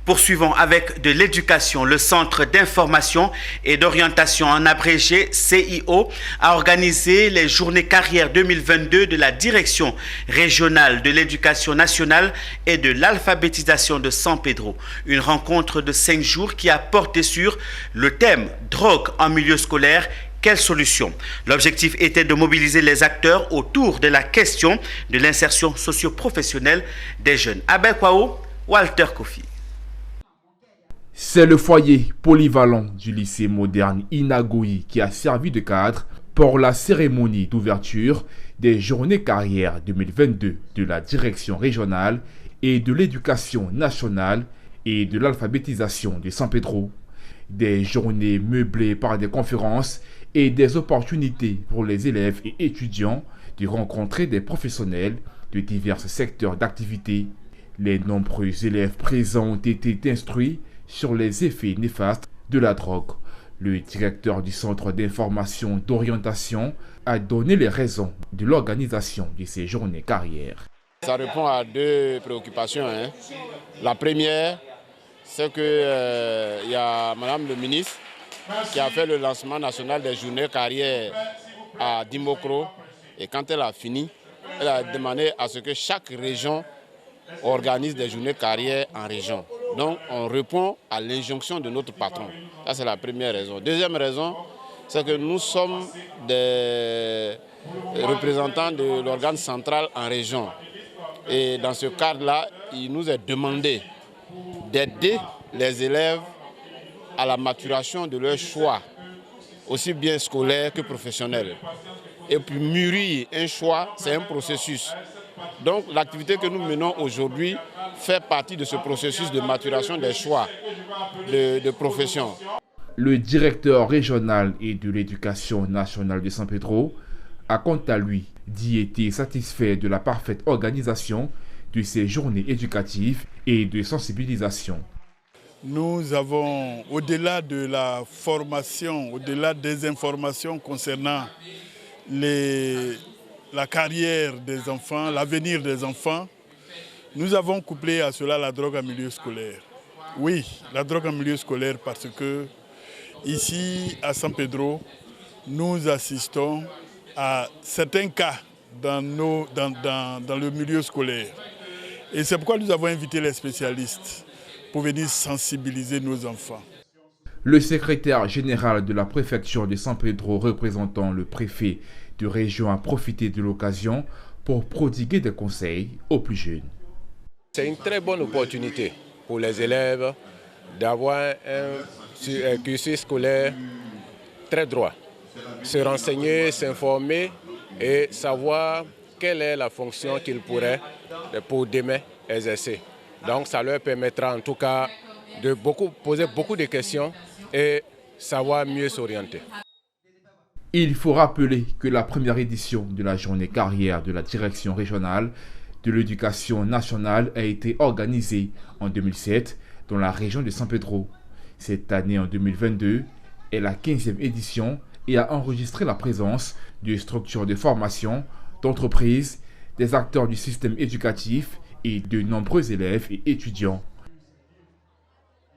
Poursuivons avec de l'éducation. Le Centre d'information et d'orientation, en abrégé CIO, a organisé les journées carrières 2022 de la Direction régionale de l'éducation nationale et de l'alphabétisation de San Pedro. Une rencontre de 5 jours qui a porté sur le thème « Drogue en milieu scolaire ». Quelle solution? L'objectif était de mobiliser les acteurs autour de la question de l'insertion socio-professionnelle des jeunes. Abel Kwao, Walter Kofi. C'est le foyer polyvalent du lycée moderne Inagoyi qui a servi de cadre pour la cérémonie d'ouverture des journées carrières 2022 de la direction régionale et de l'éducation nationale et de l'alphabétisation de San Pedro. Des journées meublées par des conférences et des opportunités pour les élèves et étudiants de rencontrer des professionnels de divers secteurs d'activité. Les nombreux élèves présents ont été instruits sur les effets néfastes de la drogue. Le directeur du centre d'information d'orientation a donné les raisons de l'organisation de ces journées carrières. Ça répond à 2 préoccupations. La première, c'est qu'il y a Madame le ministre qui a fait le lancement national des journées carrières à Dimokro. Et quand elle a fini, elle a demandé à ce que chaque région organise des journées carrières en région. Donc on répond à l'injonction de notre patron. Ça c'est la première raison. Deuxième raison, c'est que nous sommes des représentants de l'organe central en région. Et dans ce cadre-là, il nous est demandé d'aider les élèves à la maturation de leur choix, aussi bien scolaire que professionnel. Et puis mûrir un choix, c'est un processus. Donc l'activité que nous menons aujourd'hui fait partie de ce processus de maturation des choix de profession. Le directeur régional et de l'éducation nationale de San Pedro a quant à lui dit être satisfait de la parfaite organisation de ces journées éducatives et de sensibilisation. Nous avons, au-delà de la formation, au-delà des informations concernant la carrière des enfants, l'avenir des enfants, nous avons couplé à cela la drogue en milieu scolaire. Oui, la drogue en milieu scolaire parce que ici à San Pedro, nous assistons à certains cas dans le milieu scolaire. Et c'est pourquoi nous avons invité les spécialistes pour venir sensibiliser nos enfants. Le secrétaire général de la préfecture de San Pedro, représentant le préfet de région, a profité de l'occasion pour prodiguer des conseils aux plus jeunes. C'est une très bonne opportunité pour les élèves d'avoir un cursus scolaire très droit. Se renseigner, s'informer et savoir quelle est la fonction qu'ils pourraient pour demain exercer. Donc ça leur permettra en tout cas de poser beaucoup de questions et savoir mieux s'orienter. Il faut rappeler que la première édition de la journée carrière de la direction régionale de l'éducation nationale a été organisée en 2007 dans la région de San Pedro. Cette année, en 2022, est la 15e édition et a enregistré la présence de structures de formation, d'entreprises, des acteurs du système éducatif et de nombreux élèves et étudiants.